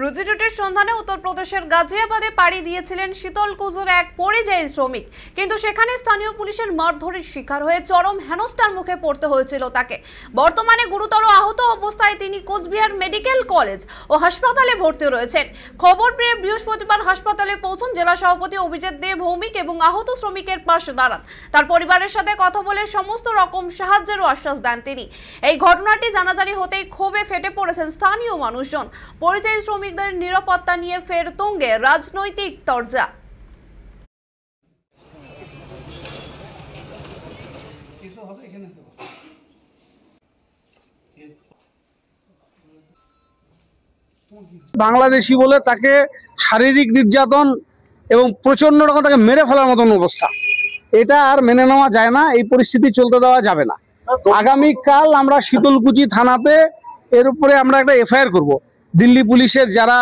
রুজিরুটির সন্ধানে উত্তরপ্রদেশের গাজিয়াবাদে পাড়ি দিয়েছিলেন শীতলকুচির এক পরিযায়ী শ্রমিক, কিন্তু সেখানে স্থানীয় পুলিশের মারধরের শিকার হয়ে চরম হেনস্থার মুখে পড়তে হয়েছিল তাকে। বর্তমানে গুরুতর আহত অবস্থায় তিনি কোচবিহার মেডিকেল কলেজ ও হাসপাতালে ভর্তি রয়েছেন। খবর পেয়ে বৃহস্পতিবার হাসপাতালে পৌঁছন জেলা সভাপতি অভিজিৎ দে ভৌমিক এবং আহত শ্রমিকের পাশে দাঁড়ান। তার পরিবারের সাথে কথা বলে সমস্ত রকম সাহায্যেরও আশ্বাস দেন তিনি। এই ঘটনাটি জানাজানি হতেই ক্ষোভে ফেটে পড়েছেন স্থানীয় মানুষজন। পরিযায়ী শ্রমিকদের নিরাপত্তা নিয়ে ফের তুঙ্গে রাজনৈতিক তরজা। বাংলাদেশি বলে তাকে শারীরিক নির্যাতন এবং প্রচন্ড রকম তাকে মেরে ফেলার মতন অবস্থা, এটা আর মেনে নেওয়া যায় না। এই পরিস্থিতি চলতে দেওয়া যাবে না। আগামীকাল আমরা শীতলকুচি থানাতে এর উপরে আমরা একটা এফআইআর করব। দিল্লি পুলিশের যারা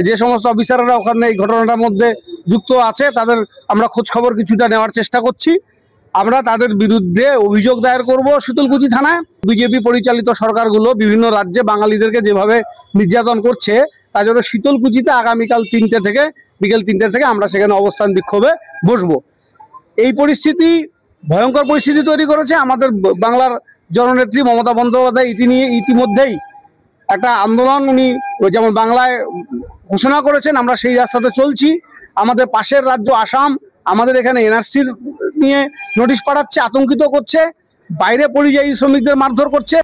যে সমস্ত অফিসাররা ওখানে এই ঘটনাটার মধ্যে যুক্ত আছে তাদের আমরা খোঁজ খবর কিছুটা নেওয়ার চেষ্টা করছি। আমরা তাদের বিরুদ্ধে অভিযোগ দায়ের করব শীতলকুচি থানায়। বিজেপি পরিচালিত সরকারগুলো বিভিন্ন রাজ্যে বাঙালিদেরকে যেভাবে নির্যাতন করছে, তার জন্য শীতলকুচিতে আগামীকাল বিকেল 3টে থেকে আমরা সেখানে অবস্থান বিক্ষোভে বসবো। এই পরিস্থিতি ভয়ঙ্কর পরিস্থিতি তৈরি করেছে আমাদের বাংলার জননেত্রী মমতা বন্দ্যোপাধ্যায়। ইতিমধ্যেই একটা আন্দোলন উনি যেমন বাংলায় ঘোষণা করেছেন, আমরা সেই রাস্তাতে চলছি। আমাদের পাশের রাজ্য আসাম আমাদের এখানে এনআরসির নিয়ে নোটিশ পাঠাচ্ছে, আতঙ্কিত করছে, বাইরে পরিযায়ী শ্রমিকদের মারধর করছে।